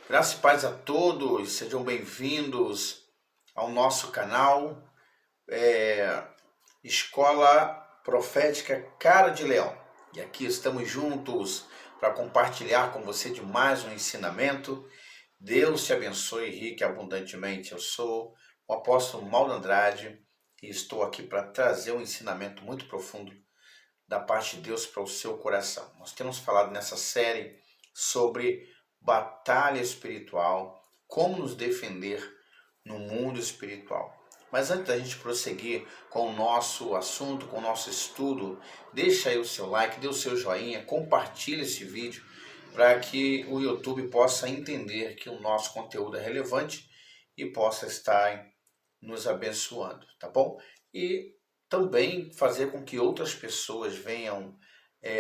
Graça e paz a todos, sejam bem-vindos ao nosso canal Escola Profética Cara de Leão. E aqui estamos juntos para compartilhar com você de mais um ensinamento. Deus te abençoe rique e abundantemente. Eu sou o apóstolo Mauro Andrade e estou aqui para trazer um ensinamento muito profundo da parte de Deus para o seu coração. Nós temos falado nessa série sobre batalha espiritual, como nos defender no mundo espiritual. Mas antes da gente prosseguir com o nosso assunto, com o nosso estudo, deixa aí o seu like, dê o seu joinha, compartilhe esse vídeo para que o YouTube possa entender que o nosso conteúdo é relevante e possa estar nos abençoando, tá bom? E também fazer com que outras pessoas venham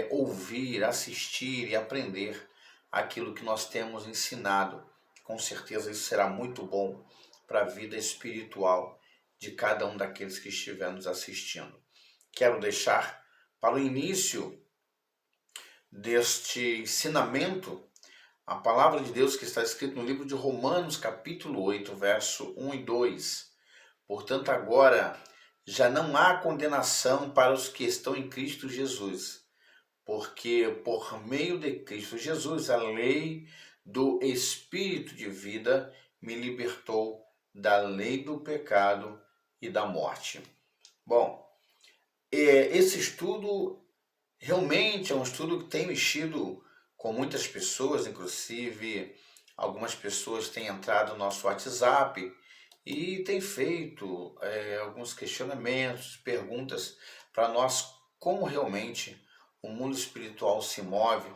ouvir, assistir e aprender aquilo que nós temos ensinado. Com certeza isso será muito bom para a vida espiritual de cada um daqueles que estiver nos assistindo. Quero deixar para o início deste ensinamento a palavra de Deus que está escrito no livro de Romanos, capítulo 8, verso 1 e 2. Portanto, agora já não há condenação para os que estão em Cristo Jesus, porque por meio de Cristo Jesus, a lei do Espírito de vida me libertou da lei do pecado e da morte. Bom, esse estudo realmente é um estudo que tem mexido com muitas pessoas, inclusive algumas pessoas têm entrado no nosso WhatsApp e têm feito alguns questionamentos, perguntas para nós como realmente o mundo espiritual se move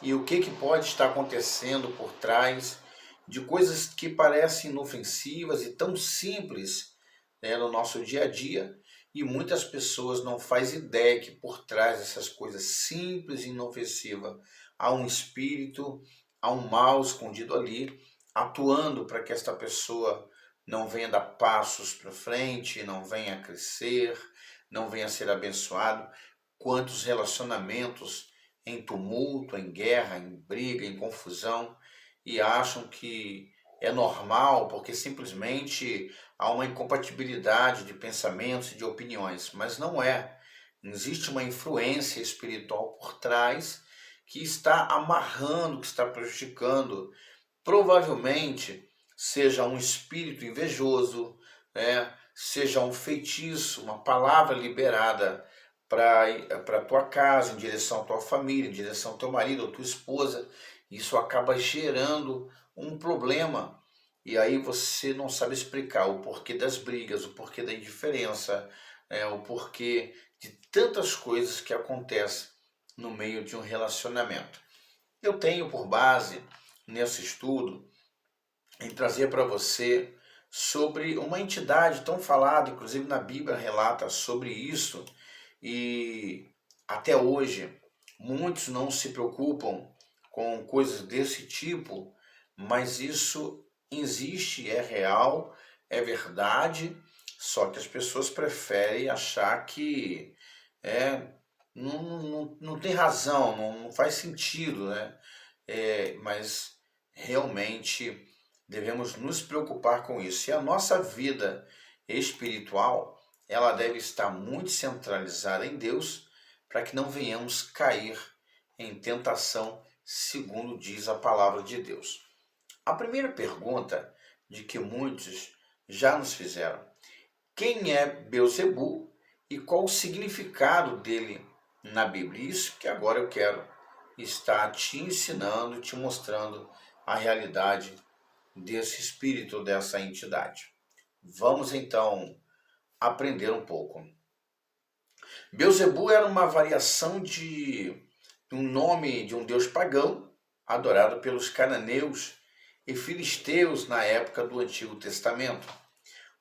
e o que pode estar acontecendo por trás de coisas que parecem inofensivas e tão simples, no nosso dia a dia, e muitas pessoas não fazem ideia que por trás dessas coisas simples e inofensivas há um espírito, há um mal escondido ali, atuando para que esta pessoa não venha dar passos para frente, não venha crescer, não venha ser abençoado. Quantos relacionamentos em tumulto, em guerra, em briga, em confusão, e acham que é normal porque simplesmente há uma incompatibilidade de pensamentos e de opiniões, mas não é. Existe uma influência espiritual por trás que está amarrando, que está prejudicando. Provavelmente seja um espírito invejoso, seja um feitiço, uma palavra liberada para a tua casa, em direção à tua família, em direção ao teu marido ou tua esposa. Isso acaba gerando um problema. E aí você não sabe explicar o porquê das brigas, o porquê da indiferença, o porquê de tantas coisas que acontecem no meio de um relacionamento. Eu tenho por base nesse estudo em trazer para você sobre uma entidade tão falada, inclusive na Bíblia relata sobre isso, e até hoje muitos não se preocupam com coisas desse tipo, mas isso existe, é real, é verdade, só que as pessoas preferem achar que não tem razão, não faz sentido, né? Mas realmente devemos nos preocupar com isso. E a nossa vida espiritual, ela deve estar muito centralizada em Deus, para que não venhamos cair em tentação, segundo diz a palavra de Deus. A primeira pergunta de que muitos já nos fizeram: quem é Beelzebu e qual o significado dele na Bíblia? Isso que agora eu quero estar te ensinando, te mostrando a realidade desse espírito, dessa entidade. Vamos então aprender um pouco. Beelzebu era uma variação de um nome de um deus pagão adorado pelos cananeus e filisteus na época do Antigo Testamento.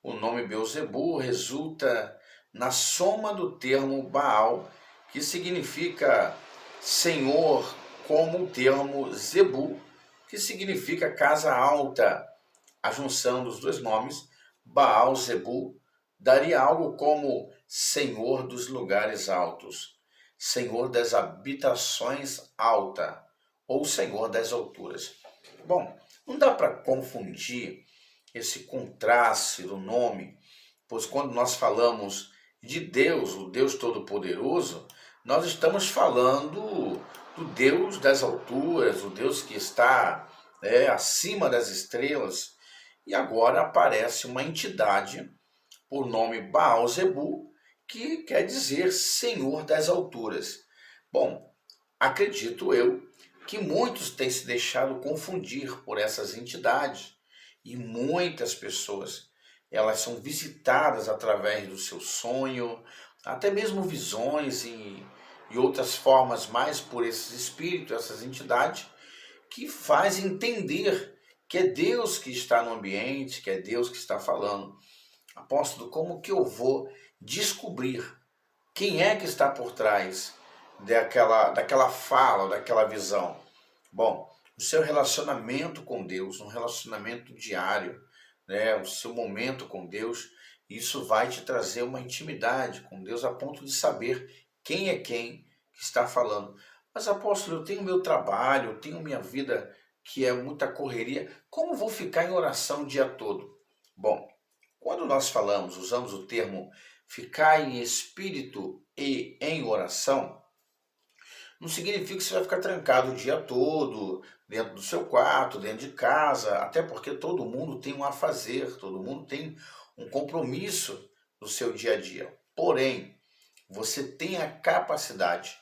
O nome Beelzebu resulta na soma do termo Baal, que significa senhor, como o termo Zebu, que significa casa alta. A junção dos dois nomes, Baal Zebu, daria algo como senhor dos lugares altos, senhor das habitações alta, ou senhor das alturas. Bom, não dá para confundir esse contraste do nome, pois quando nós falamos de Deus, o Deus Todo-Poderoso, nós estamos falando do Deus das alturas, o Deus que está acima das estrelas. E agora aparece uma entidade por nome Baal-Zebu, que quer dizer Senhor das alturas. Bom, acredito eu que muitos têm se deixado confundir por essas entidades e muitas pessoas, elas são visitadas através do seu sonho, até mesmo visões e outras formas mais por esses espíritos, essas entidades, que faz entender que é Deus que está no ambiente, que é Deus que está falando. Apóstolo, como que eu vou descobrir quem é que está por trás daquela fala, daquela visão? Bom, o seu relacionamento com Deus, um relacionamento diário, né, o seu momento com Deus, isso vai te trazer uma intimidade com Deus a ponto de saber quem é quem que está falando. Mas, apóstolo, eu tenho meu trabalho, eu tenho minha vida que é muita correria, como vou ficar em oração o dia todo? Bom, quando nós falamos, usamos o termo ficar em espírito e em oração, não significa que você vai ficar trancado o dia todo, dentro do seu quarto, dentro de casa, até porque todo mundo tem um a fazer, todo mundo tem um compromisso no seu dia a dia. Porém, você tem a capacidade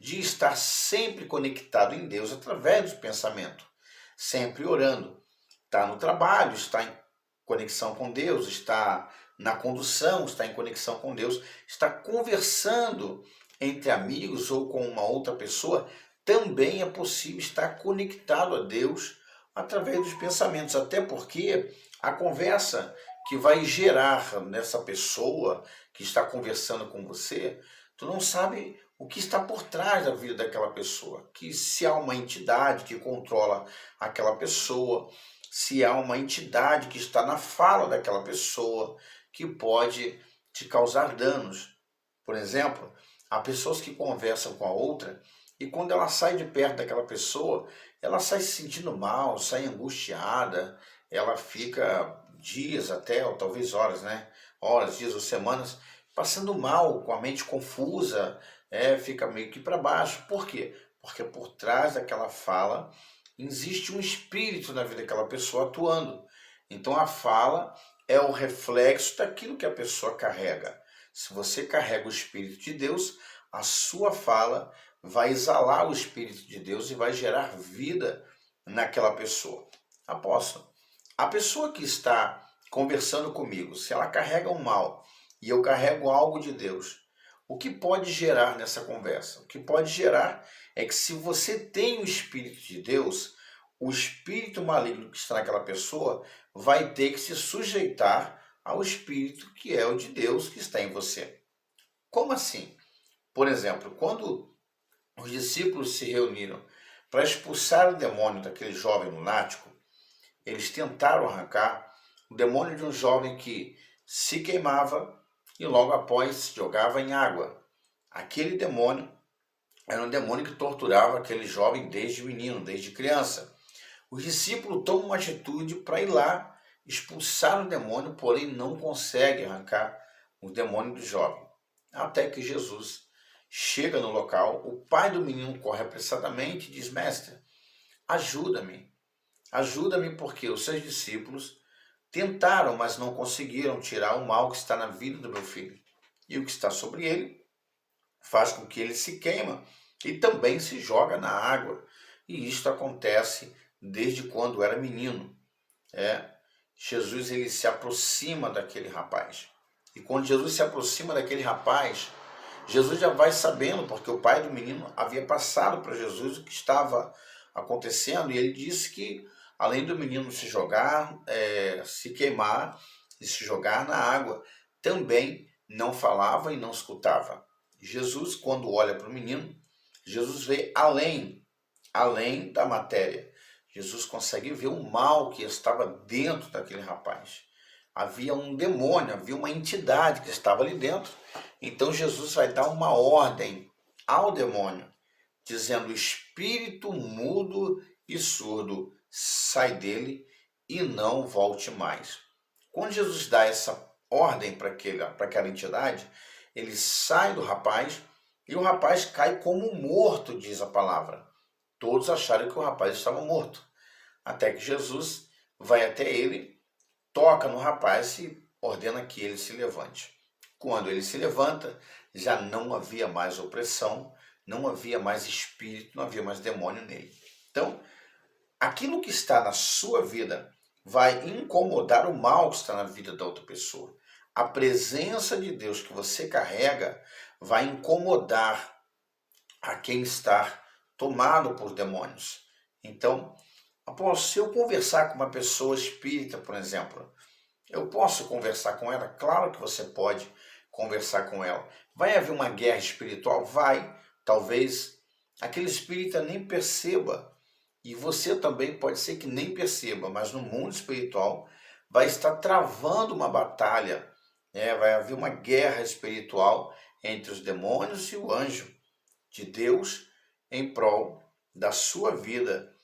de estar sempre conectado em Deus através do pensamento, sempre orando. Está no trabalho, está em conexão com Deus, está na condução, está em conexão com Deus, está conversando entre amigos ou com uma outra pessoa, também é possível estar conectado a Deus através dos pensamentos, até porque a conversa que vai gerar nessa pessoa que está conversando com você, tu não sabe o que está por trás da vida daquela pessoa, que se há uma entidade que controla aquela pessoa, se há uma entidade que está na fala daquela pessoa, que pode te causar danos. Por exemplo, há pessoas que conversam com a outra e quando ela sai de perto daquela pessoa, ela sai se sentindo mal, sai angustiada, ela fica dias até, ou talvez horas, né? Horas, dias ou semanas, passando mal, com a mente confusa, fica meio que para baixo. Por quê? Porque por trás daquela fala existe um espírito na vida daquela pessoa atuando. Então a fala é o reflexo daquilo que a pessoa carrega. Se você carrega o Espírito de Deus, a sua fala vai exalar o Espírito de Deus e vai gerar vida naquela pessoa. Apóstolo, a pessoa que está conversando comigo, se ela carrega um mal e eu carrego algo de Deus, o que pode gerar nessa conversa? O que pode gerar é que se você tem o Espírito de Deus, o espírito maligno que está naquela pessoa vai ter que se sujeitar ao espírito que é o de Deus que está em você. Como assim? Por exemplo, quando os discípulos se reuniram para expulsar o demônio daquele jovem lunático, eles tentaram arrancar o demônio de um jovem que se queimava e logo após se jogava em água. Aquele demônio era um demônio que torturava aquele jovem desde menino, desde criança. Os discípulos tomam uma atitude para ir lá expulsar o demônio, porém não conseguem arrancar o demônio do jovem. Até que Jesus chega no local, o pai do menino corre apressadamente e diz: Mestre, ajuda-me, ajuda-me porque os seus discípulos tentaram, mas não conseguiram tirar o mal que está na vida do meu filho. E o que está sobre ele faz com que ele se queima e também se joga na água. E isto acontece desde quando era menino. Jesus ele se aproxima daquele rapaz. E quando Jesus se aproxima daquele rapaz, Jesus já vai sabendo, porque o pai do menino havia passado para Jesus o que estava acontecendo, e ele disse que, além do menino se jogar, se queimar e se jogar na água, também não falava e não escutava. Jesus, quando olha para o menino, Jesus vê além da matéria. Jesus consegue ver o mal que estava dentro daquele rapaz. Havia um demônio, havia uma entidade que estava ali dentro. Então Jesus vai dar uma ordem ao demônio, dizendo: espírito mudo e surdo, sai dele e não volte mais. Quando Jesus dá essa ordem para aquela entidade, ele sai do rapaz e o rapaz cai como morto, diz a palavra. Todos acharam que o rapaz estava morto, até que Jesus vai até ele, toca no rapaz e ordena que ele se levante. Quando ele se levanta, já não havia mais opressão, não havia mais espírito, não havia mais demônio nele. Então, aquilo que está na sua vida vai incomodar o mal que está na vida da outra pessoa. A presença de Deus que você carrega vai incomodar a quem está tomado por demônios. Então, se eu conversar com uma pessoa espírita, por exemplo, eu posso conversar com ela? Claro que você pode conversar com ela. Vai haver uma guerra espiritual? Vai. Talvez aquele espírita nem perceba. E você também pode ser que nem perceba, mas no mundo espiritual vai estar travando uma batalha, vai haver uma guerra espiritual entre os demônios e o anjo de Deus em prol da sua vida.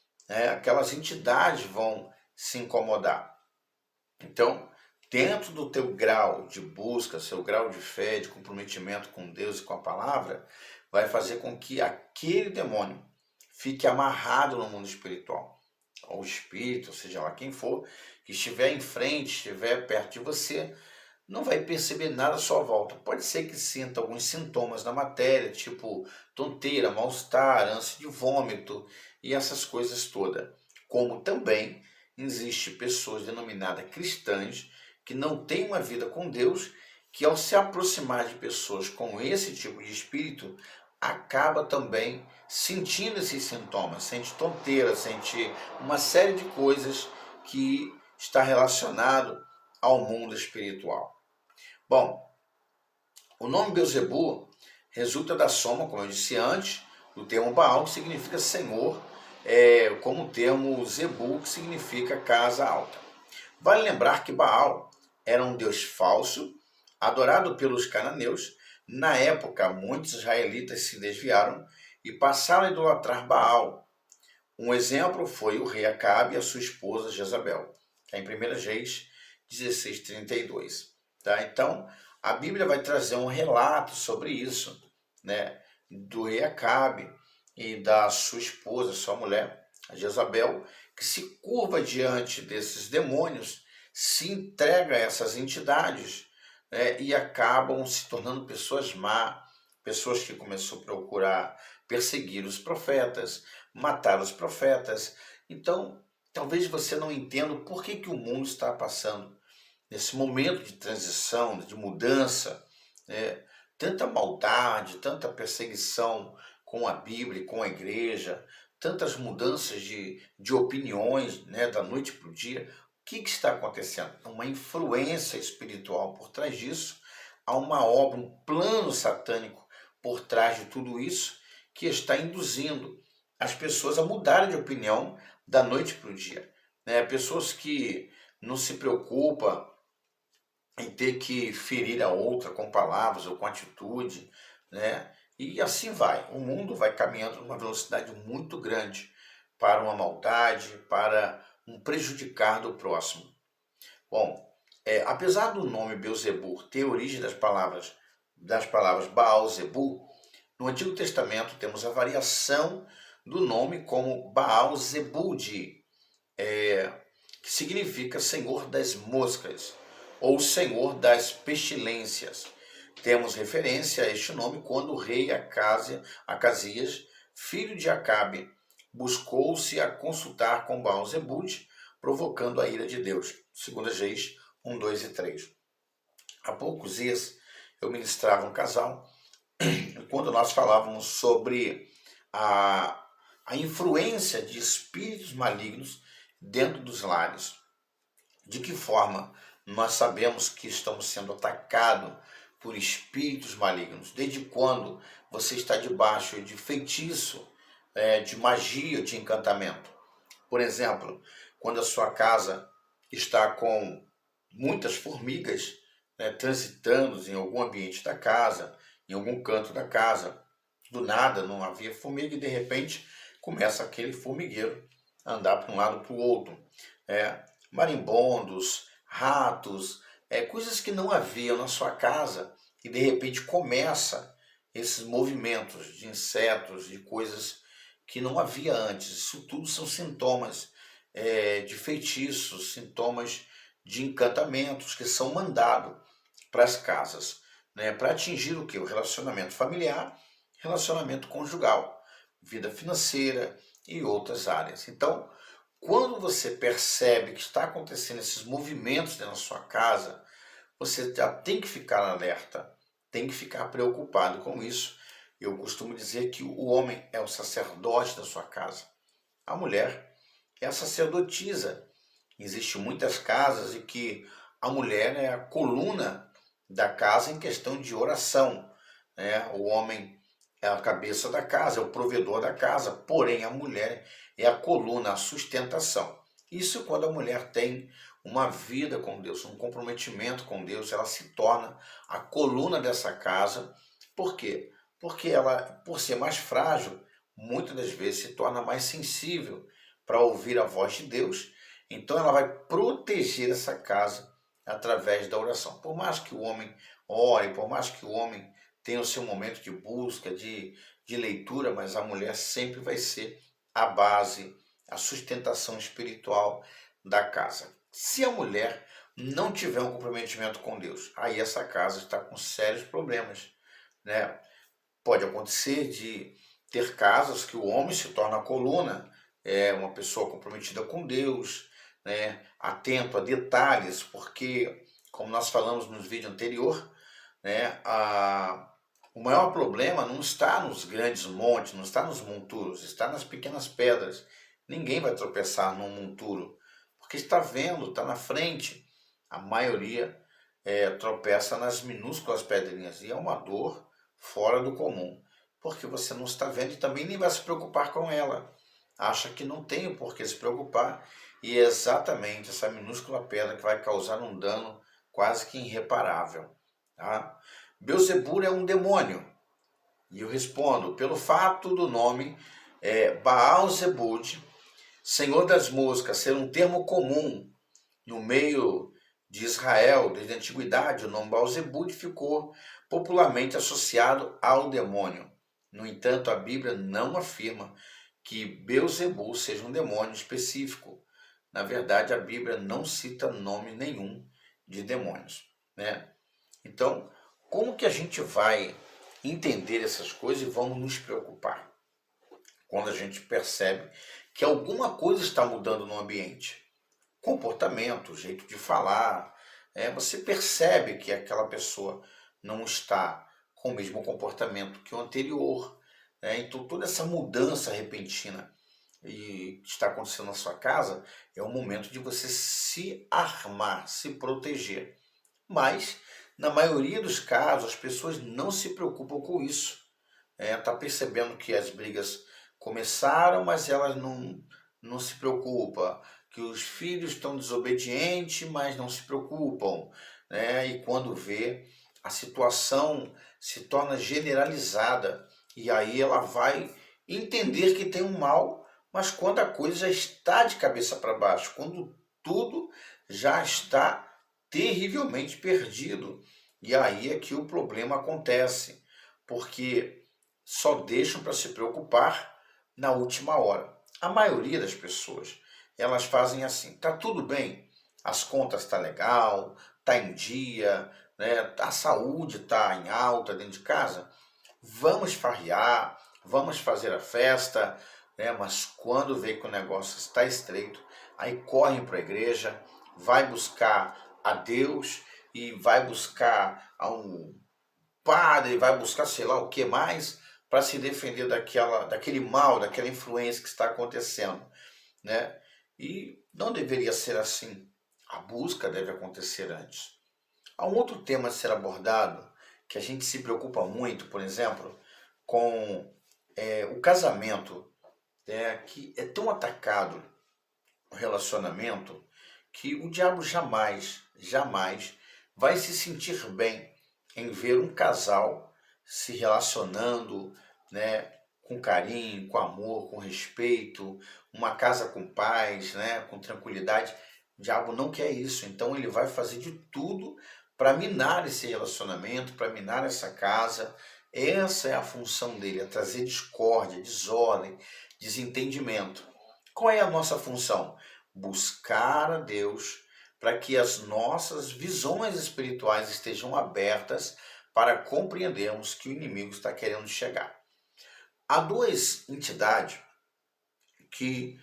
Aquelas entidades vão se incomodar. Então, dentro do teu grau de busca, seu grau de fé, de comprometimento com Deus e com a palavra, vai fazer com que aquele demônio fique amarrado no mundo espiritual. O espírito, seja lá quem for, que estiver em frente, estiver perto de você, não vai perceber nada à sua volta. Pode ser que sinta alguns sintomas na matéria, tipo tonteira, mal-estar, ânsia de vômito e essas coisas todas. Como também existe pessoas denominadas cristãs que não têm uma vida com Deus, que ao se aproximar de pessoas com esse tipo de espírito, acaba também sentindo esses sintomas, sente tonteira, sente uma série de coisas que está relacionado ao mundo espiritual. Bom, o nome Beuzebu resulta da soma, como eu disse antes, do termo Baal, que significa senhor, como o termo Zebu, que significa casa alta. Vale lembrar que Baal era um deus falso, adorado pelos cananeus. Na época, muitos israelitas se desviaram e passaram a idolatrar Baal. Um exemplo foi o rei Acabe e a sua esposa Jezabel, que é em 1 Reis 16:32. Tá? Então, a Bíblia vai trazer um relato sobre isso, do rei Acabe e da sua esposa, sua mulher, a Jezabel, que se curva diante desses demônios, se entrega a essas entidades, e acabam se tornando pessoas má, pessoas que começam a procurar perseguir os profetas, matar os profetas. Então, talvez você não entenda por que o mundo está passando nesse momento de transição, de mudança, tanta maldade, tanta perseguição com a Bíblia, com a igreja, tantas mudanças de opiniões, da noite para o dia. O que está acontecendo? Uma influência espiritual por trás disso, há uma obra, um plano satânico por trás de tudo isso, que está induzindo as pessoas a mudarem de opinião da noite para o dia. Pessoas que não se preocupam em ter que ferir a outra com palavras ou com atitude, E assim vai. O mundo vai caminhando numa velocidade muito grande para uma maldade, para um prejudicar do próximo. Bom, apesar do nome Beuzebu ter origem das palavras Baal-Zebu, no Antigo Testamento temos a variação do nome como Baal-Zebud, que significa Senhor das Moscas ou Senhor das Pestilências. Temos referência a este nome quando o rei Acasias, filho de Acabe, buscou-se a consultar com Baal-Zebud, provocando a ira de Deus. 2 Reis 1, 2 e 3. Há poucos dias eu ministrava um casal, quando nós falávamos sobre a influência de espíritos malignos dentro dos lares. De que forma nós sabemos que estamos sendo atacados por espíritos malignos? Desde quando você está debaixo de feitiço, de magia, de encantamento? Por exemplo, quando a sua casa está com muitas formigas, transitando em algum ambiente da casa, em algum canto da casa, do nada não havia formiga e de repente começa aquele formigueiro andar para um lado para o outro. Marimbondos, ratos, coisas que não haviam na sua casa e de repente começa esses movimentos de insetos, de coisas que não havia antes. Isso tudo são sintomas de feitiços, sintomas de encantamentos que são mandados para as casas, né, para atingir o que? O relacionamento familiar, relacionamento conjugal, vida financeira e outras áreas. Então, quando você percebe que está acontecendo esses movimentos dentro da sua casa, você já tem que ficar alerta, tem que ficar preocupado com isso. Eu costumo dizer que o homem é o sacerdote da sua casa, a mulher é a sacerdotisa. Existem muitas casas em que a mulher é a coluna da casa em questão de oração, né? O homem é a cabeça da casa, é o provedor da casa, porém a mulher é a coluna, a sustentação. Isso quando a mulher tem uma vida com Deus, um comprometimento com Deus, ela se torna a coluna dessa casa. Por quê? Porque ela, por ser mais frágil, muitas das vezes se torna mais sensível para ouvir a voz de Deus. Então ela vai proteger essa casa através da oração. Por mais que o homem ore, por mais que o homem tenha o seu momento de busca, de leitura, mas a mulher sempre vai ser a base, a sustentação espiritual da casa. Se a mulher não tiver um comprometimento com Deus, aí essa casa está com sérios problemas, né? Pode acontecer de ter casas que o homem se torna a coluna, é uma pessoa comprometida com Deus, né? Atento a detalhes, porque, como nós falamos no vídeo anterior, né, o maior problema não está nos grandes montes, não está nos monturos, está nas pequenas pedras. Ninguém vai tropeçar num monturo, porque está vendo, está na frente. A maioria tropeça nas minúsculas pedrinhas e é uma dor fora do comum, porque você não está vendo e também nem vai se preocupar com ela. Acha que não tem por que se preocupar e é exatamente essa minúscula pedra que vai causar um dano quase que irreparável. Tá? Belzebu é um demônio. E eu respondo, pelo fato do nome Baal-Zebud, Senhor das Moscas, ser um termo comum no meio de Israel desde a antiguidade, o nome Baal-Zebud ficou popularmente associado ao demônio. No entanto, a Bíblia não afirma que Belzebu seja um demônio específico. Na verdade, a Bíblia não cita nome nenhum de demônios, né? Então, como que a gente vai entender essas coisas e vamos nos preocupar? Quando a gente percebe que alguma coisa está mudando no ambiente. Comportamento, jeito de falar. Você percebe que aquela pessoa não está com o mesmo comportamento que o anterior. Então, toda essa mudança repentina e que está acontecendo na sua casa é o momento de você se armar, se proteger. Mas, na maioria dos casos, as pessoas não se preocupam com isso. Tá percebendo que as brigas começaram, mas elas não se preocupam. Que os filhos estão desobedientes, mas não se preocupam. Né? E quando vê, a situação se torna generalizada. E aí ela vai entender que tem um mal, mas quando a coisa já está de cabeça para baixo, quando tudo já está terrivelmente perdido. E aí é que o problema acontece, porque só deixam para se preocupar na última hora. A maioria das pessoas, elas fazem assim, tá tudo bem, as contas tá legal, tá em dia, né? A saúde tá em alta dentro de casa, vamos farrear, vamos fazer a festa, né? Mas quando vê que o negócio está estreito, aí correm para a igreja, vai buscar a Deus e vai buscar a um padre, vai buscar sei lá o que mais para se defender daquele mal, daquela influência que está acontecendo, né? E não deveria ser assim. A busca deve acontecer antes. Há um outro tema a ser abordado que a gente se preocupa muito, por exemplo, com o casamento, que é tão atacado o relacionamento que o diabo jamais, jamais vai se sentir bem em ver um casal se relacionando, né, com carinho, com amor, com respeito, uma casa com paz, né, com tranquilidade. O diabo não quer isso, então ele vai fazer de tudo para minar esse relacionamento, para minar essa casa. Essa é a função dele, é trazer discórdia, desordem, desentendimento. Qual é a nossa função? Buscar a Deus para que as nossas visões espirituais estejam abertas para compreendermos que o inimigo está querendo chegar. Há duas entidades que,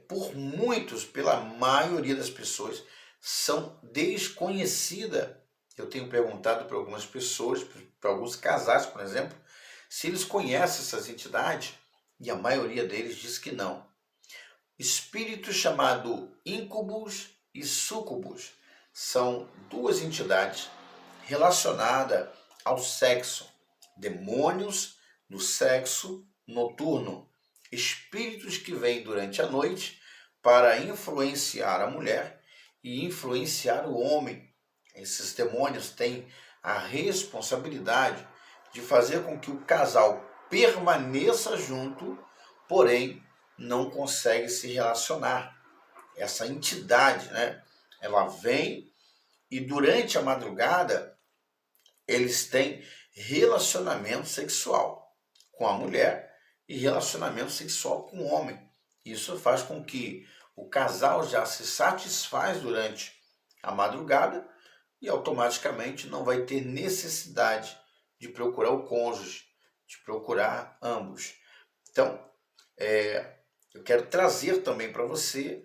por muitos, pela maioria das pessoas, são desconhecidas. Eu tenho perguntado para algumas pessoas, para alguns casais, por exemplo, se eles conhecem essas entidades, e a maioria deles diz que não. Espíritos chamados íncubos e súcubos são duas entidades relacionadas ao sexo, demônios do sexo noturno, espíritos que vêm durante a noite para influenciar a mulher e influenciar o homem. Esses demônios têm a responsabilidade de fazer com que o casal permaneça junto, porém não consegue se relacionar. Essa entidade, né, ela vem e durante a madrugada eles têm relacionamento sexual com a mulher e relacionamento sexual com o homem. Isso faz com que o casal já se satisfaz durante a madrugada e automaticamente não vai ter necessidade de procurar o cônjuge, de procurar ambos. Então, eu quero trazer também para você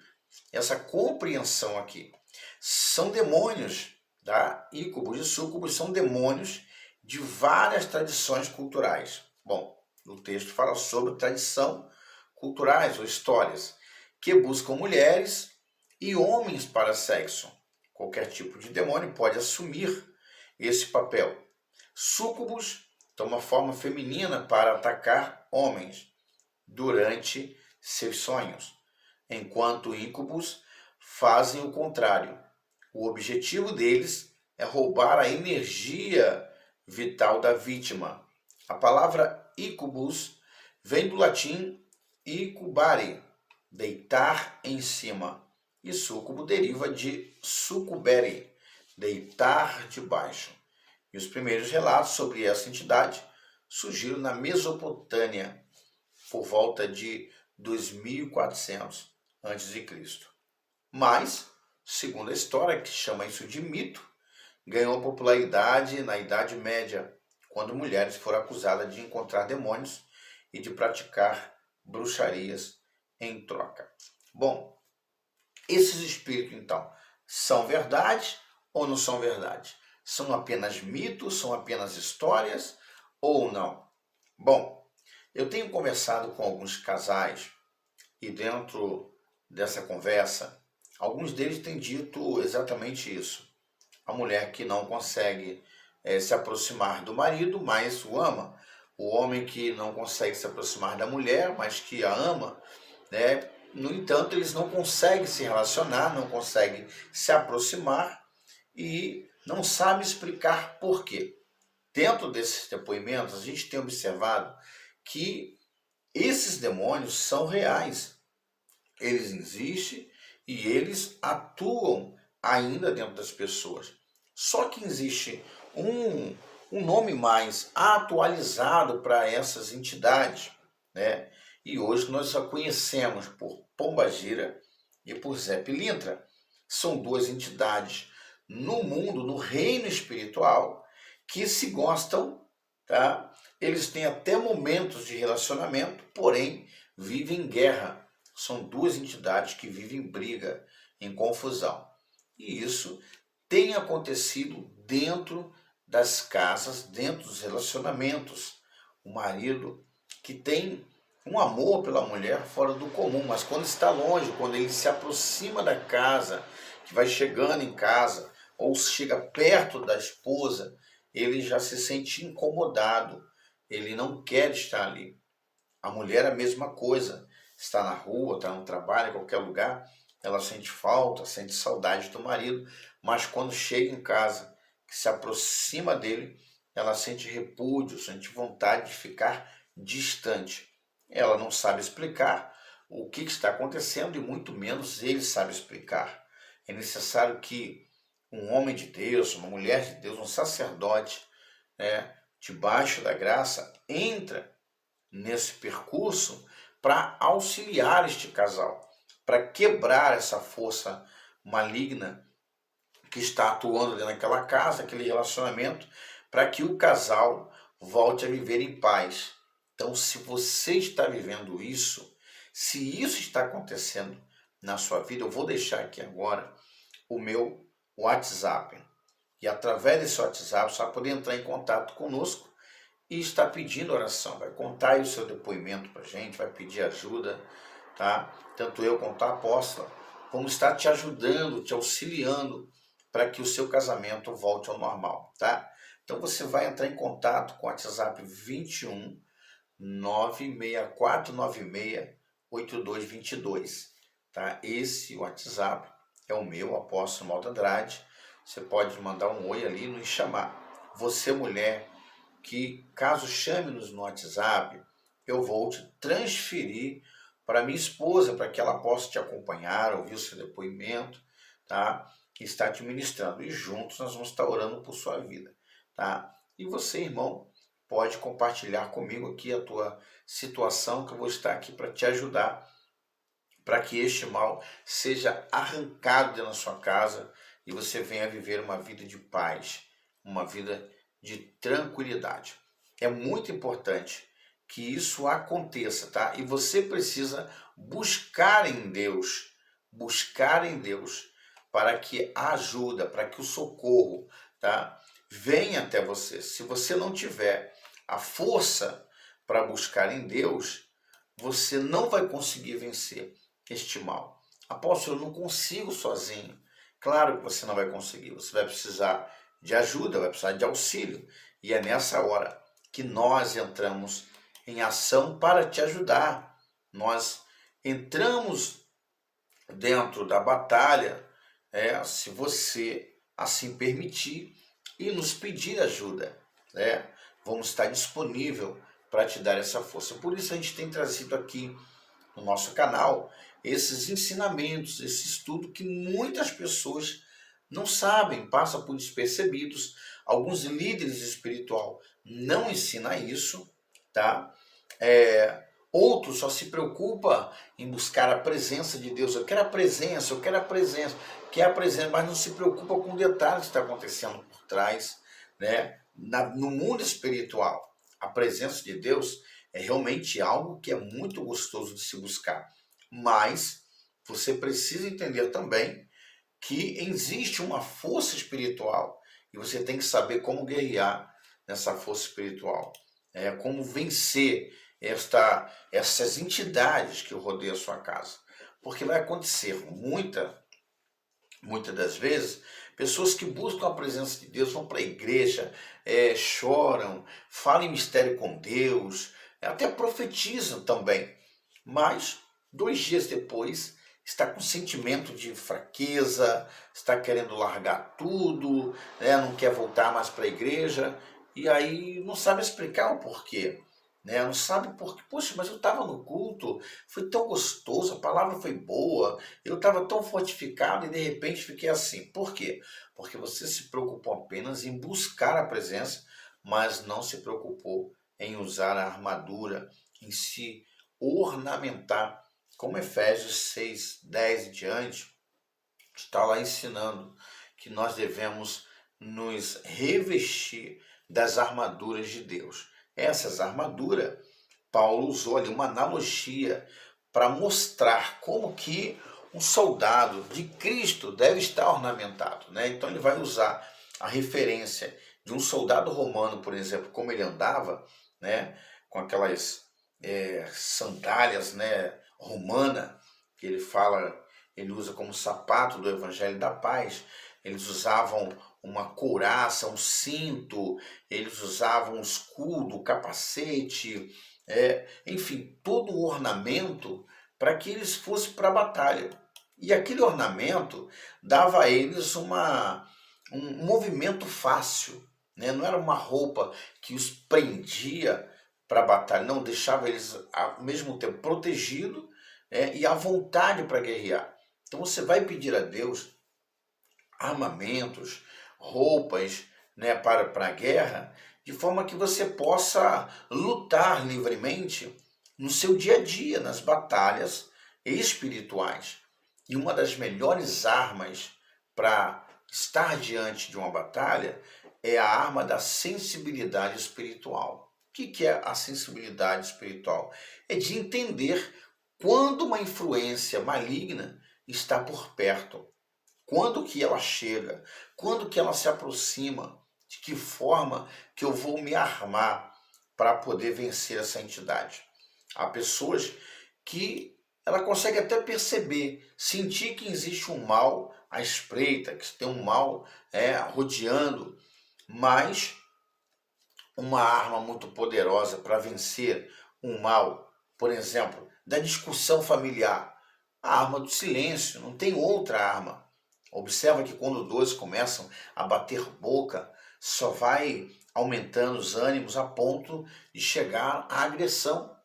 essa compreensão aqui. São demônios, tá? Íncubos e súcubos são demônios de várias tradições culturais. Bom, o texto fala sobre tradição culturais ou histórias que buscam mulheres e homens para sexo. Qualquer tipo de demônio pode assumir esse papel. Súcubos toma forma feminina para atacar homens durante seus sonhos, enquanto íncubos fazem o contrário. O objetivo deles é roubar a energia vital da vítima. A palavra íncubus vem do latim incubare, deitar em cima, e súcubo deriva de succubere, deitar debaixo. E os primeiros relatos sobre essa entidade surgiram na Mesopotâmia, por volta de 2400 a.C. Mas, segundo a história, que chama isso de mito, ganhou popularidade na Idade Média, quando mulheres foram acusadas de encontrar demônios e de praticar bruxarias em troca. Bom, esses espíritos, então, são verdade ou não são verdade? São apenas mitos, são apenas histórias ou não? Bom, eu tenho conversado com alguns casais e dentro dessa conversa, alguns deles têm dito exatamente isso. A mulher que não consegue se aproximar do marido, mas o ama. O homem que não consegue se aproximar da mulher, mas que a ama, né? No entanto, eles não conseguem se relacionar, não conseguem se aproximar e não sabem explicar por quê. Dentro desses depoimentos, a gente tem observado que esses demônios são reais. Eles existem e eles atuam ainda dentro das pessoas. Só que existe um nome mais atualizado para essas entidades, né? E hoje nós a conhecemos por Pombagira e por Zé Pilintra. São duas entidades no mundo, no reino espiritual, que se gostam, tá? Eles têm até momentos de relacionamento, porém vivem em guerra. São duas entidades que vivem em briga, em confusão. E isso tem acontecido dentro das casas, dentro dos relacionamentos. O marido que tem um amor pela mulher fora do comum, mas quando está longe, quando ele se aproxima da casa, que vai chegando em casa, ou chega perto da esposa, ele já se sente incomodado, ele não quer estar ali. A mulher é a mesma coisa, está na rua, está no trabalho, em qualquer lugar, ela sente falta, sente saudade do marido, mas quando chega em casa, que se aproxima dele, ela sente repúdio, sente vontade de ficar distante. Ela não sabe explicar o que está acontecendo e muito menos ele sabe explicar. É necessário que um homem de Deus, uma mulher de Deus, um sacerdote, né, debaixo da graça, entra nesse percurso para auxiliar este casal, para quebrar essa força maligna que está atuando ali naquela casa, aquele relacionamento, para que o casal volte a viver em paz. Então, se você está vivendo isso, se isso está acontecendo na sua vida, eu vou deixar aqui agora o meu WhatsApp. E através desse WhatsApp você vai poder entrar em contato conosco e está pedindo oração. Vai contar aí o seu depoimento para a gente, vai pedir ajuda, tá? Tanto eu quanto a apóstola vamos estar te ajudando, te auxiliando para que o seu casamento volte ao normal, tá? Então você vai entrar em contato com o WhatsApp 21 96496 8222, tá? Esse WhatsApp é o meu, apóstolo Malta Andrade. Você pode mandar um oi ali e nos chamar. Você, mulher, que caso chame-nos no WhatsApp, eu vou te transferir para minha esposa, para que ela possa te acompanhar, ouvir o seu depoimento, tá? Que está te ministrando. E juntos nós vamos estar orando por sua vida, tá? E você, irmão, pode compartilhar comigo aqui a tua situação, que eu vou estar aqui para te ajudar, para que este mal seja arrancado da sua casa e você venha viver uma vida de paz, uma vida de tranquilidade. É muito importante que isso aconteça, tá? E você precisa buscar em Deus para que a ajuda, para que o socorro, tá, venha até você. Se você não tiver a força para buscar em Deus, você não vai conseguir vencer este mal. Apóstolo, eu não consigo sozinho. Claro que você não vai conseguir. Você vai precisar de ajuda, vai precisar de auxílio. E é nessa hora que nós entramos em ação para te ajudar. Nós entramos dentro da batalha, se você assim permitir e nos pedir ajuda, né? Vamos estar disponível para te dar essa força. Por isso a gente tem trazido aqui no nosso canal esses ensinamentos, esse estudo que muitas pessoas não sabem, passam por despercebidos. Alguns líderes espiritual não ensinam isso, tá? Outros só se preocupa em buscar a presença de Deus. Eu quero a presença, quer a presença, mas não se preocupa com o detalhe que está acontecendo por trás, né? No mundo espiritual, a presença de Deus é realmente algo que é muito gostoso de se buscar. Mas você precisa entender também que existe uma força espiritual e você tem que saber como guerrear nessa força espiritual, como vencer essas entidades que rodeiam a sua casa. Porque vai acontecer muitas das vezes, pessoas que buscam a presença de Deus vão para a igreja, choram, falam em mistério com Deus, até profetizam também, mas 2 dias depois está com sentimento de fraqueza, está querendo largar tudo, não quer voltar mais para a igreja, e aí não sabe explicar o porquê. Não sabe por quê. Poxa, mas eu estava no culto, foi tão gostoso, a palavra foi boa, eu estava tão fortificado e de repente fiquei assim. Por quê? Porque você se preocupou apenas em buscar a presença, mas não se preocupou em usar a armadura, em se ornamentar, como Efésios 6, 10 e diante, está lá ensinando que nós devemos nos revestir das armaduras de Deus. Essas armaduras, Paulo usou ali uma analogia para mostrar como que um soldado de Cristo deve estar ornamentado, né? Então ele vai usar a referência de um soldado romano, por exemplo, como ele andava, né? Com aquelas sandálias, né, romana, que ele fala, ele usa como sapato do Evangelho da Paz. Eles usavam uma couraça, um cinto, eles usavam um escudo, um capacete, enfim, todo o ornamento para que eles fossem para a batalha. E aquele ornamento dava a eles um movimento fácil, né? Não era uma roupa que os prendia para a batalha, não, deixava eles ao mesmo tempo protegidos, e à vontade para guerrear. Então você vai pedir a Deus armamentos, roupas, para a guerra, de forma que você possa lutar livremente no seu dia a dia, nas batalhas espirituais. E uma das melhores armas para estar diante de uma batalha é a arma da sensibilidade espiritual. O que é a sensibilidade espiritual? É de entender quando uma influência maligna está por perto. Quando que ela chega? Quando que ela se aproxima? De que forma que eu vou me armar para poder vencer essa entidade? Há pessoas que ela consegue até perceber, sentir que existe um mal à espreita, que tem um mal rodeando, mas uma arma muito poderosa para vencer um mal, por exemplo, da discussão familiar, a arma do silêncio, não tem outra arma. Observa que quando dois começam a bater boca, só vai aumentando os ânimos a ponto de chegar à agressão.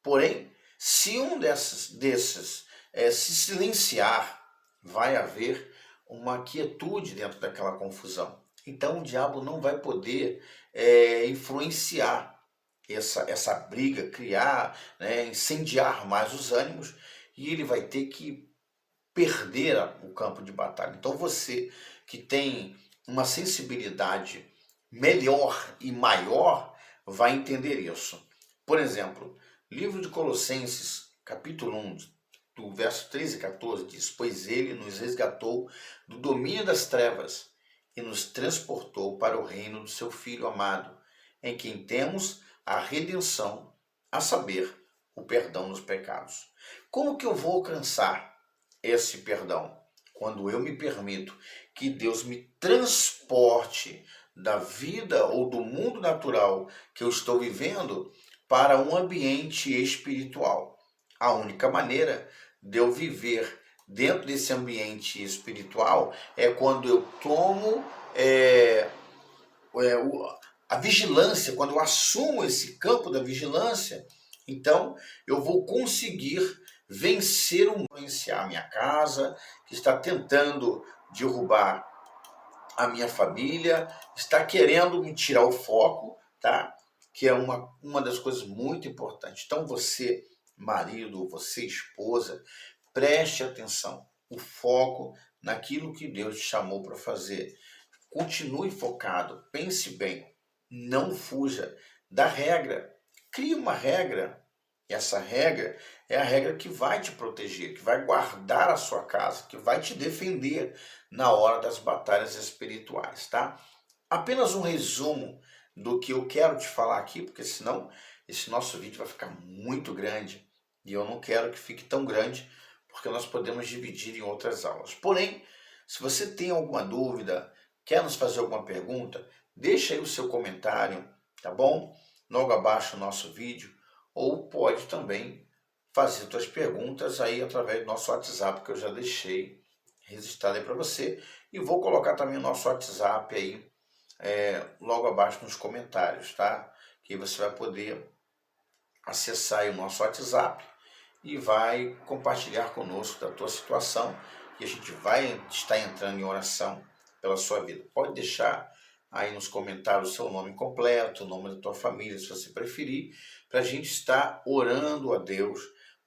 Porém, se um desses se silenciar, vai haver uma quietude dentro daquela confusão. Então o diabo não vai poder influenciar essa briga, criar, incendiar mais os ânimos, e ele vai ter que perder o campo de batalha. Então você que tem uma sensibilidade melhor e maior vai entender isso. Por exemplo, livro de Colossenses, capítulo 1, do verso 13 e 14, diz: pois ele nos resgatou do domínio das trevas e nos transportou para o reino do seu Filho amado, em quem temos a redenção, a saber, o perdão dos pecados. Como que eu vou alcançar esse perdão? Quando eu me permito que Deus me transporte da vida ou do mundo natural que eu estou vivendo para um ambiente espiritual. A única maneira de eu viver dentro desse ambiente espiritual é quando eu tomo a vigilância, quando eu assumo esse campo da vigilância. Então eu vou conseguir vencer influenciar a minha casa, que está tentando derrubar a minha família, está querendo me tirar o foco, tá? Que é uma das coisas muito importantes. Então você, marido, você, esposa, preste atenção, o foco naquilo que Deus te chamou para fazer. Continue focado, pense bem, não fuja da regra. Crie uma regra. Essa regra é a regra que vai te proteger, que vai guardar a sua casa, que vai te defender na hora das batalhas espirituais, tá? Apenas um resumo do que eu quero te falar aqui, porque senão esse nosso vídeo vai ficar muito grande e eu não quero que fique tão grande, porque nós podemos dividir em outras aulas. Porém, se você tem alguma dúvida, quer nos fazer alguma pergunta, deixa aí o seu comentário, tá bom? Logo abaixo do nosso vídeo, ou pode também fazer suas perguntas aí através do nosso WhatsApp, que eu já deixei registrado aí para você, e vou colocar também o nosso WhatsApp aí logo abaixo nos comentários, tá? Que você vai poder acessar aí o nosso WhatsApp e vai compartilhar conosco da tua situação, e a gente vai estar entrando em oração pela sua vida. Pode deixar aí nos comentários o seu nome completo, o nome da tua família, se você preferir, para a gente estar orando a Deus,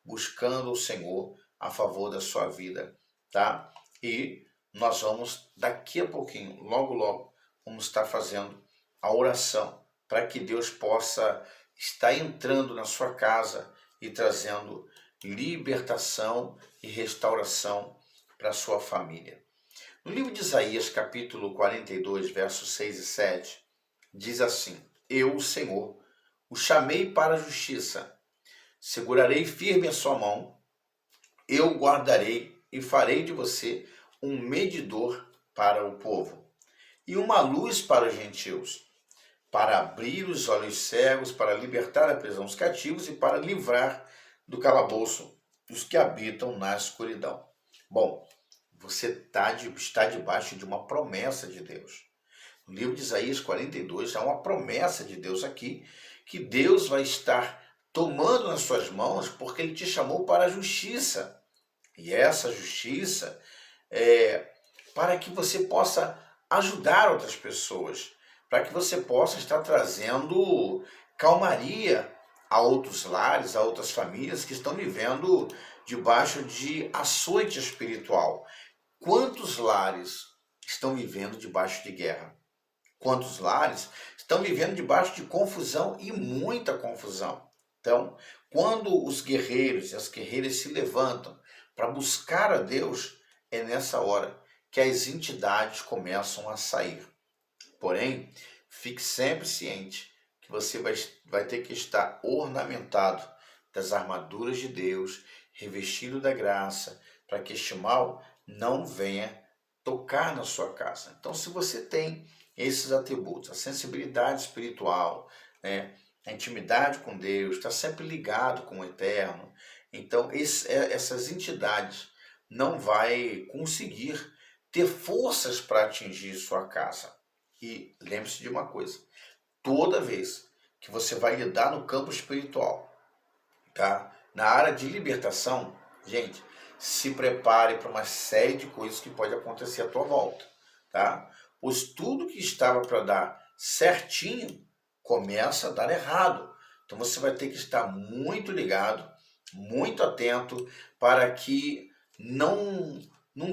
buscando o Senhor a favor da sua vida, tá? E nós vamos, daqui a pouquinho, logo, logo, vamos estar fazendo a oração para que Deus possa estar entrando na sua casa e trazendo libertação e restauração para a sua família. No livro de Isaías, capítulo 42, versos 6 e 7, diz assim: eu, o Senhor, o chamei para a justiça, segurarei firme a sua mão, eu guardarei e farei de você um medidor para o povo e uma luz para os gentios, para abrir os olhos cegos, para libertar da prisão os cativos e para livrar do calabouço os que habitam na escuridão. Bom, você está debaixo de uma promessa de Deus. No livro de Isaías 42, há uma promessa de Deus aqui, que Deus vai estar tomando nas suas mãos, porque Ele te chamou para a justiça. E essa justiça é para que você possa ajudar outras pessoas, para que você possa estar trazendo calmaria a outros lares, a outras famílias que estão vivendo debaixo de açoite espiritual. Quantos lares estão vivendo debaixo de guerra? Quantos lares estão vivendo debaixo de confusão e muita confusão? Então, quando os guerreiros e as guerreiras se levantam para buscar a Deus, é nessa hora que as entidades começam a sair. Porém, fique sempre ciente que você vai ter que estar ornamentado das armaduras de Deus, revestido da graça, para que este mal não venha tocar na sua casa. Então, se você tem esses atributos, a sensibilidade espiritual, né, a intimidade com Deus, está sempre ligado com o Eterno, então essas entidades não vai conseguir ter forças para atingir sua casa. E lembre-se de uma coisa, toda vez que você vai lidar no campo espiritual, tá? Na área de libertação, gente, se prepare para uma série de coisas que pode acontecer à tua volta, tá? Pois tudo que estava para dar certinho começa a dar errado. Então você vai ter que estar muito ligado, muito atento para que não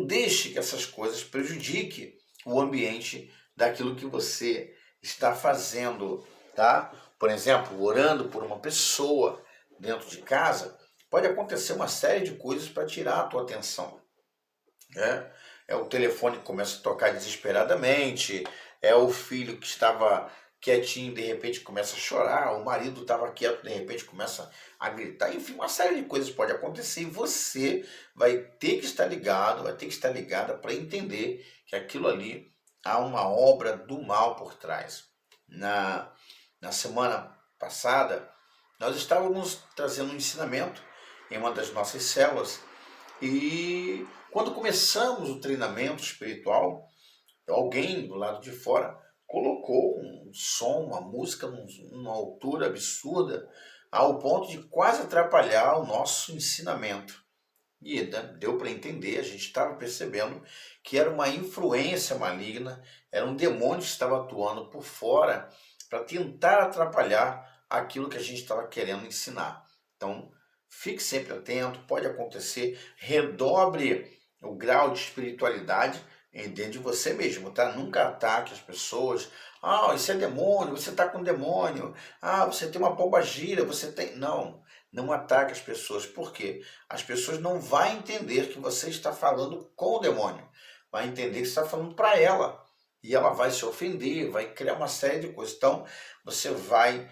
deixe que essas coisas prejudiquem o ambiente daquilo que você está fazendo, tá? Por exemplo, orando por uma pessoa dentro de casa, pode acontecer uma série de coisas para tirar a tua atenção. É o telefone que começa a tocar desesperadamente, é o filho que estava quietinho, de repente começa a chorar, o marido estava quieto, de repente começa a gritar, enfim, uma série de coisas pode acontecer e você vai ter que estar ligado, vai ter que estar ligada para entender que aquilo ali há uma obra do mal por trás. Na semana passada, nós estávamos trazendo um ensinamento em uma das nossas células e quando começamos o treinamento espiritual, alguém do lado de fora colocou um som, uma música numa altura absurda, ao ponto de quase atrapalhar o nosso ensinamento. E deu para entender, a gente estava percebendo que era uma influência maligna, era um demônio que estava atuando por fora para tentar atrapalhar aquilo que a gente estava querendo ensinar. Então, fique sempre atento, pode acontecer, redobre o grau de espiritualidade dentro de você mesmo, tá? Nunca ataque as pessoas. Ah, isso é demônio, você está com demônio. Ah, você tem uma pombagira, você tem... Não ataque as pessoas. Por quê? As pessoas não vão entender que você está falando com o demônio. Vai entender que você está falando para ela. E ela vai se ofender, vai criar uma série de coisas. Então, você vai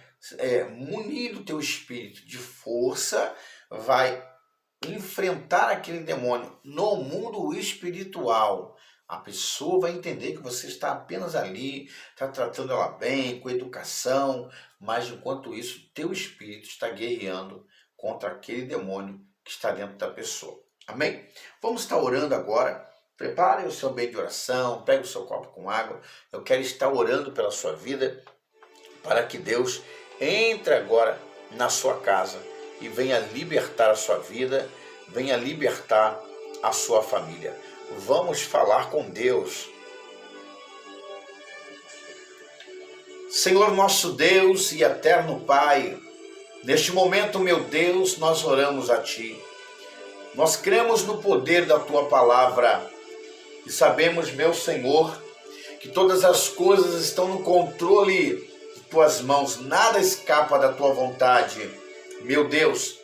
munir o teu espírito de força, vai enfrentar aquele demônio no mundo espiritual. A pessoa vai entender que você está apenas ali, está tratando ela bem, com educação, mas enquanto isso, teu espírito está guerreando contra aquele demônio que está dentro da pessoa. Amém? Vamos estar orando agora. Prepare o seu ambiente de oração, pegue o seu copo com água. Eu quero estar orando pela sua vida, para que Deus entre agora na sua casa e venha libertar a sua vida, venha libertar a sua família. Vamos falar com Deus. Senhor nosso Deus e eterno Pai, neste momento, meu Deus, nós oramos a Ti. Nós cremos no poder da Tua palavra e sabemos, meu Senhor, que todas as coisas estão no controle de Tuas mãos, nada escapa da Tua vontade. Meu Deus,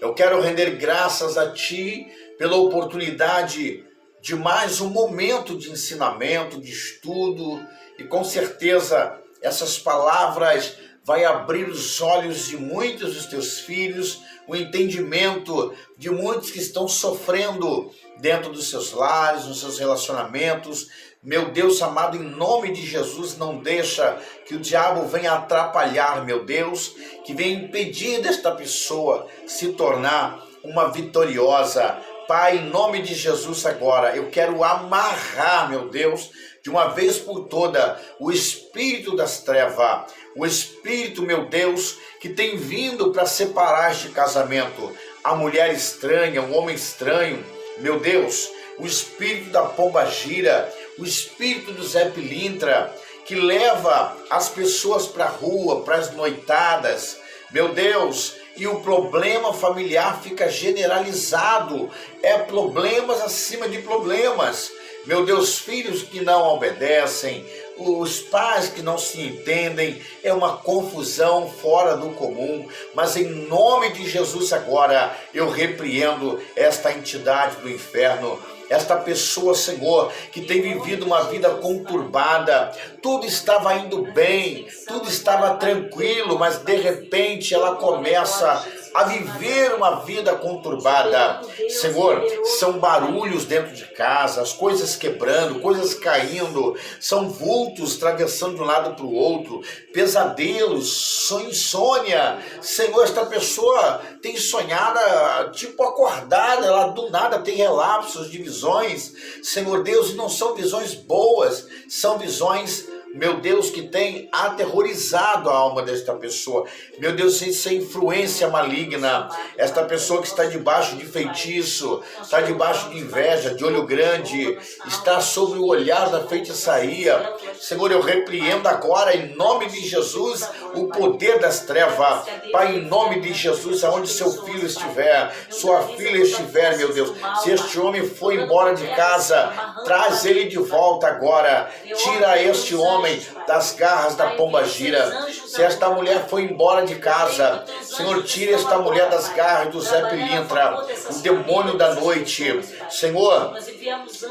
eu quero render graças a Ti pela oportunidade de mais um momento de ensinamento, de estudo, e com certeza essas palavras vai abrir os olhos de muitos dos teus filhos, o entendimento de muitos que estão sofrendo dentro dos seus lares, nos seus relacionamentos. Meu Deus amado, em nome de Jesus, não deixa que o diabo venha atrapalhar, meu Deus, que venha impedir desta pessoa se tornar uma vitoriosa Pai, em nome de Jesus agora, eu quero amarrar, meu Deus, de uma vez por toda, o espírito das trevas, o espírito, meu Deus, que tem vindo para separar este casamento, a mulher estranha, o homem estranho, meu Deus, o espírito da pombagira, o espírito do Zé Pilintra, que leva as pessoas para a rua, para as noitadas, meu Deus, e o problema familiar fica generalizado, é problemas acima de problemas. Meu Deus, filhos que não obedecem, os pais que não se entendem, é uma confusão fora do comum, mas em nome de Jesus agora, eu repreendo esta entidade do inferno, esta pessoa, Senhor, que tem vivido uma vida conturbada, tudo estava indo bem, tudo estava tranquilo, mas de repente ela começa a viver uma vida conturbada. Senhor, são barulhos dentro de casa, as coisas quebrando, coisas caindo, são vultos atravessando de um lado para o outro, pesadelos, insônia. Senhor, esta pessoa tem sonhada, tipo acordada, ela do nada tem relapsos de visões. Senhor Deus, e não são visões boas, são visões, meu Deus, que tem aterrorizado a alma desta pessoa. Meu Deus, isso é influência maligna. Esta pessoa que está debaixo de feitiço, está debaixo de inveja, de olho grande, está sob o olhar da feitiçaria. Senhor, eu repreendo agora, em nome de Jesus, o poder das trevas. Pai, em nome de Jesus, aonde seu filho estiver, sua filha estiver, meu Deus, se este homem foi embora de casa, traz ele de volta agora. Tira este homem das garras da pombagira. Se esta mulher foi embora de casa, Senhor, tira esta mulher das garras do Zé Pilintra, o demônio da noite. Senhor,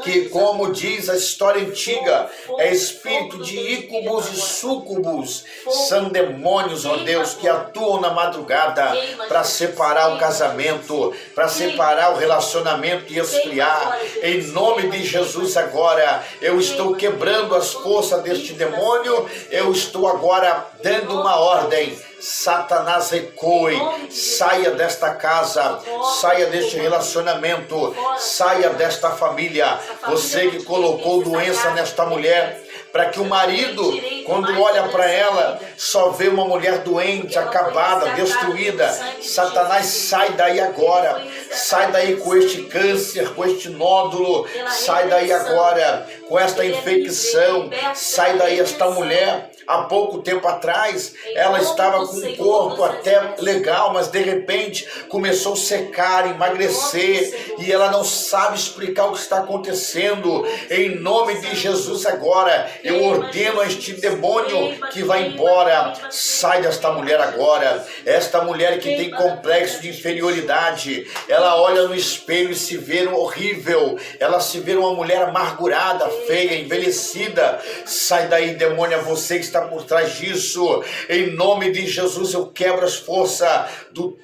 que como diz a história antiga, é espírito de ícubos e súcubos, são demônios, ó Deus, que atuam na madrugada para separar o casamento, para separar o relacionamento e esfriar. Em nome de Jesus agora, eu estou quebrando as forças deste demônio, eu estou agora dando uma ordem. Satanás, recue, saia desta casa, saia deste relacionamento, saia desta família. Você que colocou doença nesta mulher, para que o marido, quando olha para ela, só vê uma mulher doente, acabada, destruída. Satanás, sai daí agora, sai daí com este câncer, com este nódulo, sai daí agora com esta infecção, sai daí esta mulher. Há pouco tempo atrás, ela estava com um corpo até legal, mas de repente começou a secar, emagrecer, e ela não sabe explicar o que está acontecendo. Em nome de Jesus agora, eu ordeno a este demônio que vai embora. Sai desta mulher agora. Esta mulher que tem complexo de inferioridade, ela olha no espelho e se vê horrível, ela se vê uma mulher amargurada, feia, envelhecida. Sai daí, demônio, você que está por trás disso. Em nome de Jesus, eu quebro as forças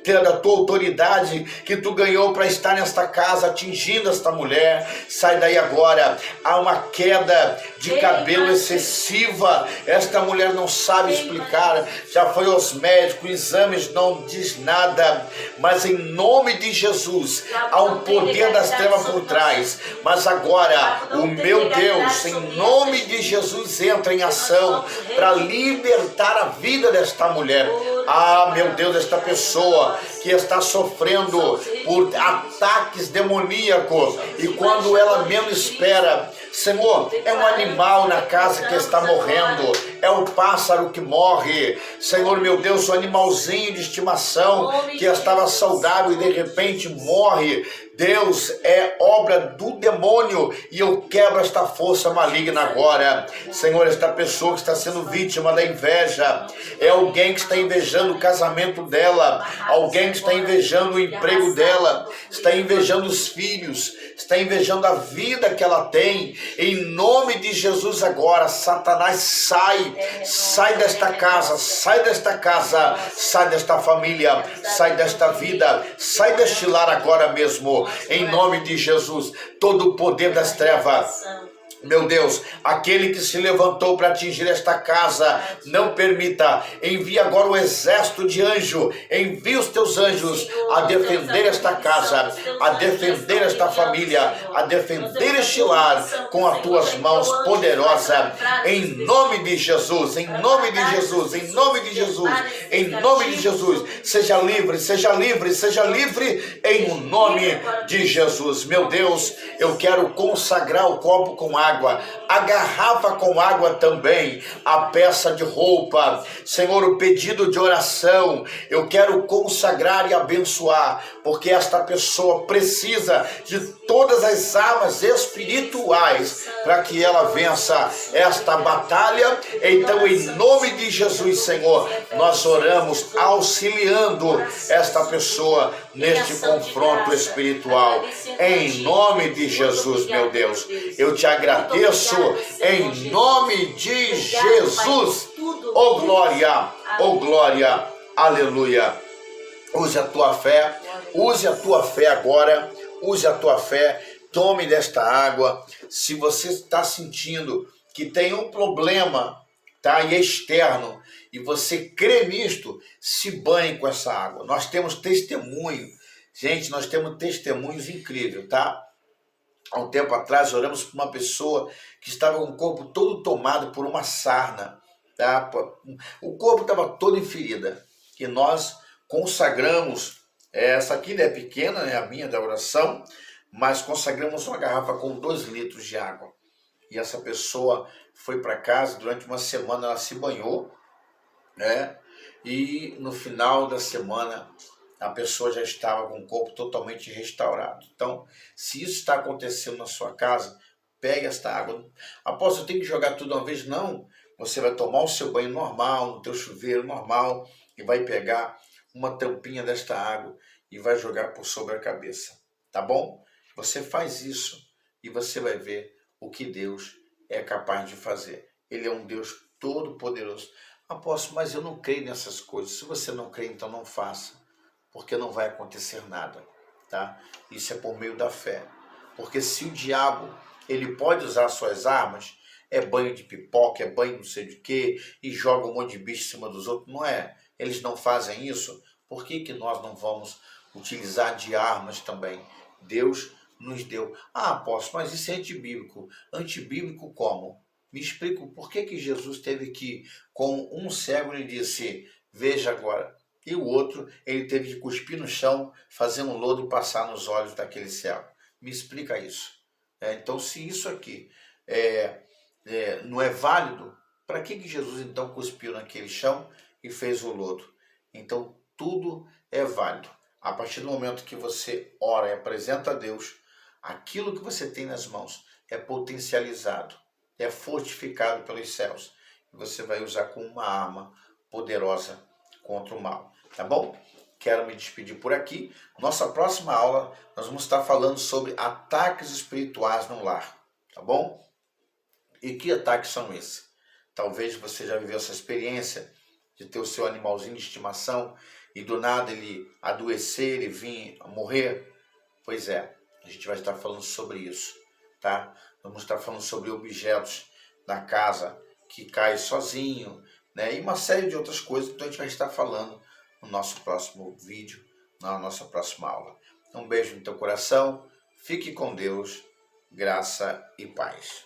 da tua autoridade que tu ganhou para estar nesta casa, atingindo esta mulher. Sai daí agora. Há uma queda de cabelo excessiva, esta mulher não sabe explicar, já foi aos médicos, exames não diz nada, mas em nome de Jesus, há o poder das trevas por trás. Mas agora, o meu Deus, em nome de Jesus, entra em ação para libertar a vida desta mulher. Ah, meu Deus, esta pessoa que está sofrendo por ataques demoníacos, e quando ela menos espera, Senhor, é um animal na casa que está morrendo, é o pássaro que morre, Senhor, meu Deus, o animalzinho de estimação que estava saudável e de repente morre. Deus, é obra do demônio, e eu quebro esta força maligna agora. Senhor, esta pessoa que está sendo vítima da inveja, é alguém que está invejando o casamento dela, alguém que está invejando o emprego dela, está invejando os filhos, está invejando a vida que ela tem. Em nome de Jesus agora, Satanás, sai desta casa, sai desta família, sai desta vida, sai deste lar agora mesmo. Em nome de Jesus, todo o poder das trevas, Meu Deus, aquele que se levantou para atingir esta casa, não permita. Envia agora o exército de anjo. Envia os teus anjos a defender esta casa, a defender esta família, a defender este lar com as tuas mãos poderosas. Em nome de Jesus, em nome de Jesus, em nome de Jesus, em nome de Jesus. Seja livre, seja livre, seja livre em o nome de Jesus. Meu Deus, eu quero consagrar o copo com água, a garrafa com água também, a peça de roupa, Senhor, o pedido de oração, eu quero consagrar e abençoar, porque esta pessoa precisa de todas as armas espirituais para que ela vença esta batalha. Então, em nome de Jesus, Senhor, nós oramos auxiliando esta pessoa neste confronto espiritual. Em nome de Jesus, meu Deus, eu te agradeço em nome de Jesus. Oh glória, aleluia. Use a tua fé agora, use a tua fé, tome desta água. Se você está sentindo que tem um problema, tá, e é externo, e você crê nisto, se banhe com essa água. Nós temos testemunho, gente, nós temos testemunhos incríveis, tá? Há um tempo atrás oramos por uma pessoa que estava com o corpo todo tomado por uma sarna, tá? O corpo estava todo em ferida, e nós consagramos, essa aqui é pequena, é a minha da oração, mas consagramos uma garrafa com 2 litros de água. E essa pessoa foi para casa, durante uma semana ela se banhou, né? E no final da semana a pessoa já estava com o corpo totalmente restaurado. Então, se isso está acontecendo na sua casa, pegue esta água. Apóstolo, eu tenho que jogar tudo uma vez? Não. Você vai tomar o seu banho normal, no teu chuveiro normal, e vai pegar uma tampinha desta água e vai jogar por sobre a cabeça. Tá bom? Você faz isso e você vai ver o que Deus é capaz de fazer. Ele é um Deus todo-poderoso. Apóstolo, mas eu não creio nessas coisas. Se você não crê, então não faça, porque não vai acontecer nada, tá? Isso é por meio da fé. Porque se o diabo, ele pode usar suas armas, é banho de pipoca, é banho não sei de quê, e joga um monte de bicho em cima dos outros, não é? Eles não fazem isso, por que nós não vamos utilizar de armas também? Deus nos deu. Ah, apóstolo, mas isso é antibíblico. Antibíblico como? Me explica por que Jesus teve que ir com um cego e disse, veja agora. E o outro, ele teve que cuspir no chão, fazer um lodo e passar nos olhos daquele cego. Me explica isso. Então, se isso aqui não é válido, para que Jesus então cuspiu naquele chão e fez o lodo? Então, tudo é válido. A partir do momento que você ora e apresenta a Deus, aquilo que você tem nas mãos é potencializado, é fortificado pelos céus. E você vai usar como uma arma poderosa contra o mal. Tá bom? Quero me despedir por aqui. Nossa próxima aula, nós vamos estar falando sobre ataques espirituais no lar. Tá bom? E que ataques são esses? Talvez você já viveu essa experiência de ter o seu animalzinho de estimação e do nada ele adoecer e vir a morrer. Pois é, a gente vai estar falando sobre isso, tá? Vamos estar falando sobre objetos na casa que caem sozinho, né? E uma série de outras coisas. Então a gente vai estar falando no nosso próximo vídeo, na nossa próxima aula. Um beijo no teu coração, fique com Deus, graça e paz.